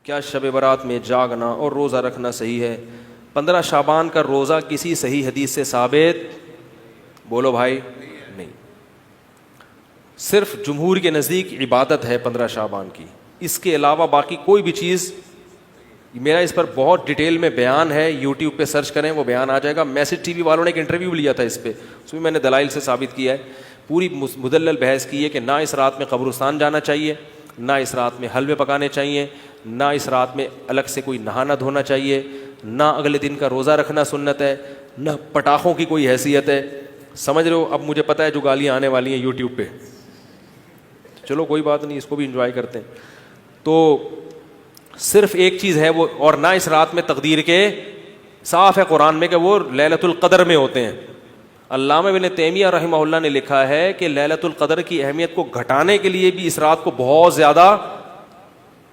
کیا شب برات میں جاگنا اور روزہ رکھنا صحیح ہے؟ 15 شعبان کا روزہ کسی صحیح حدیث سے ثابت بولو بھائی نہیں. صرف جمہور کے نزدیک عبادت ہے 15 شعبان کی, اس کے علاوہ باقی کوئی بھی چیز. میرا اس پر بہت ڈیٹیل میں بیان ہے, یوٹیوب پہ سرچ کریں وہ بیان آ جائے گا. میسج ٹی وی والوں نے ایک انٹرویو لیا تھا اس پہ, اس میں نے دلائل سے ثابت کیا ہے, پوری مدلل بحث کی ہے کہ نہ اس رات میں قبرستان جانا چاہیے, نہ اس رات میں حلوے پکانے چاہیے, نہ اس رات میں الگ سے کوئی نہانا دھونا چاہیے, نہ اگلے دن کا روزہ رکھنا سنت ہے, نہ پٹاخوں کی کوئی حیثیت ہے. سمجھ رہے ہو؟ اب مجھے پتہ ہے جو گالیاں آنے والی ہیں یوٹیوب پہ, چلو کوئی بات نہیں, اس کو بھی انجوائے کرتے ہیں. تو صرف ایک چیز ہے وہ, اور نہ اس رات میں تقدیر کے, صاف ہے قرآن میں کہ وہ لیلۃ القدر میں ہوتے ہیں. علامہ ابن تیمیہ رحمہ اللہ نے لکھا ہے کہ لیلۃ القدر کی اہمیت کو گھٹانے کے لیے بھی اس رات کو بہت زیادہ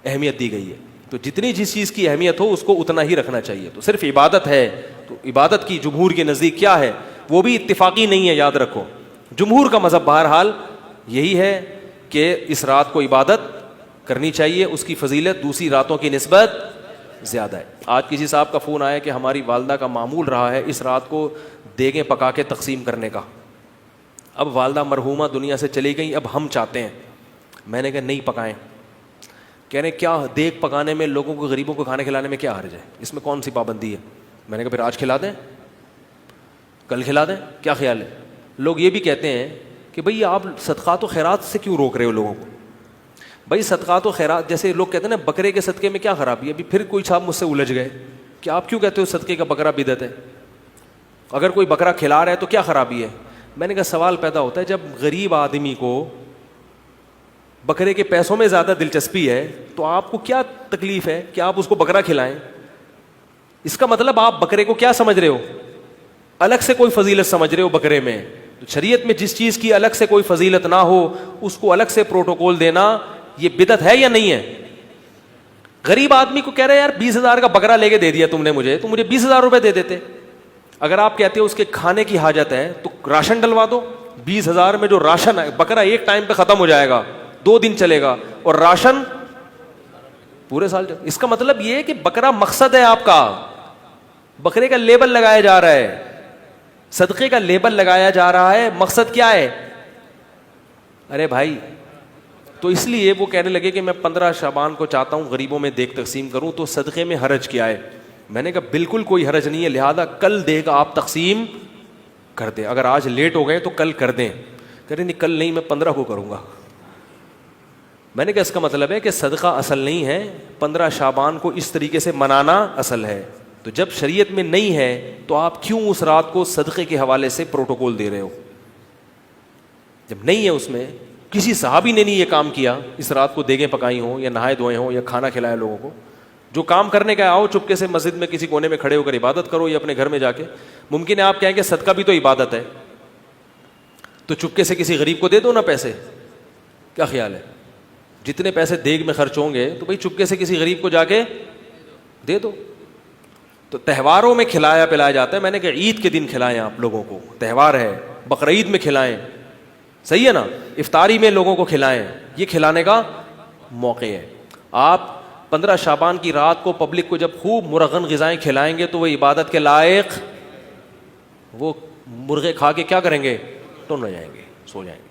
اہمیت دی گئی ہے. تو جتنی جس چیز کی اہمیت ہو اس کو اتنا ہی رکھنا چاہیے. تو صرف عبادت ہے, تو عبادت کی جمہور کے نزدیک کیا ہے وہ بھی اتفاقی نہیں ہے, یاد رکھو. جمہور کا مذہب بہرحال یہی ہے کہ اس رات کو عبادت کرنی چاہیے, اس کی فضیلت دوسری راتوں کی نسبت زیادہ ہے. آج کسی صاحب کا فون آیا کہ ہماری والدہ کا معمول رہا ہے اس رات کو دیگیں پکا کے تقسیم کرنے کا. اب والدہ مرحومہ دنیا سے چلی گئی, اب ہم چاہتے ہیں. میں نے کہا نہیں پکائیں. کہہ رہے کیا دیگ پکانے میں لوگوں کو, غریبوں کو کھانے کھلانے میں کیا حرج ہے, اس میں کون سی پابندی ہے؟ میں نے کہا پھر آج کھلا دیں, کل کھلا دیں, کیا خیال ہے؟ لوگ یہ بھی کہتے ہیں کہ بھئی آپ صدقات و خیرات سے کیوں روک رہے ہو لوگوں کو؟ بھائی صدقات و خیرات, جیسے لوگ کہتے ہیں نا بکرے کے صدقے میں کیا خرابی ہے. ابھی پھر کوئی صاحب مجھ سے الجھ گئے کہ آپ کیوں کہتے ہو صدقے کا بکرا بدعت ہے, اگر کوئی بکرا کھلا رہا ہے تو کیا خرابی ہے؟ میں نے کہا سوال پیدا ہوتا ہے, جب غریب آدمی کو بکرے کے پیسوں میں زیادہ دلچسپی ہے تو آپ کو کیا تکلیف ہے کہ آپ اس کو بکرا کھلائیں؟ اس کا مطلب آپ بکرے کو کیا سمجھ رہے ہو, الگ سے کوئی فضیلت سمجھ رہے ہو بکرے میں. تو شریعت میں جس چیز کی الگ سے کوئی فضیلت نہ ہو اس کو الگ سے پروٹوکول دینا یہ بدعت ہے یا نہیں ہے؟ غریب آدمی کو کہہ رہے یار 20,000 کا بکرا لے کے دے دیا تم نے مجھے, تو مجھے 20,000 روپے دے دیتے. اگر آپ کہتے ہو اس کے کھانے کی حاجت ہے تو راشن ڈلوا دو. 20,000 میں جو راشن ہے, بکرا ایک ٹائم پہ ختم ہو جائے گا, 2 دن چلے گا, اور راشن پورے سال چلے. اس کا مطلب یہ ہے کہ بکرا مقصد ہے آپ کا, بکرے کا لیبل لگایا جا رہا ہے, صدقے کا لیبل لگایا جا رہا ہے, مقصد کیا ہے؟ ارے بھائی, تو اس لیے وہ کہنے لگے کہ میں 15 شعبان کو چاہتا ہوں غریبوں میں دیگ تقسیم کروں, تو صدقے میں حرج کیا ہے؟ میں نے کہا بالکل کوئی حرج نہیں ہے, لہذا کل دیگ آپ تقسیم کر دیں. اگر آج لیٹ ہو گئے تو کل کر دیں. کہہ رہے نہیں کل نہیں, میں 15 کو کروں گا. میں نے کہا اس کا مطلب ہے کہ صدقہ اصل نہیں ہے, 15 شعبان کو اس طریقے سے منانا اصل ہے. تو جب شریعت میں نہیں ہے تو آپ کیوں اس رات کو صدقے کے حوالے سے پروٹوکول دے رہے ہو؟ جب نہیں ہے اس میں, کسی صحابی نے نہیں یہ کام کیا, اس رات کو دیگیں پکائی ہوں یا نہائے دھوئے ہوں یا کھانا کھلایا لوگوں کو. جو کام کرنے کا آؤ چپکے سے مسجد میں کسی کونے میں کھڑے ہو کر عبادت کرو یا اپنے گھر میں جا کے. ممکن ہے آپ کہیں کہ صدقہ بھی تو عبادت ہے, تو چپکے سے کسی غریب کو دے دو نا پیسے. کیا خیال ہے؟ جتنے پیسے دیگ میں خرچ ہوں گے تو بھائی چپکے سے کسی غریب کو جا کے دے دو. تو تہواروں میں کھلایا پلایا جاتا ہے. میں نے کہا عید کے دن کھلائیں, آپ لوگوں کو تہوار ہے, بقرعید میں کھلائیں, صحیح ہے نا, افطاری میں لوگوں کو کھلائیں, یہ کھلانے کا موقع ہے. آپ 15 شعبان کی رات کو پبلک کو جب خوب مرغن غذائیں کھلائیں گے تو وہ عبادت کے لائق, وہ مرغے کھا کے کیا کریں گے, ٹن ہو جائیں گے, سو جائیں گے.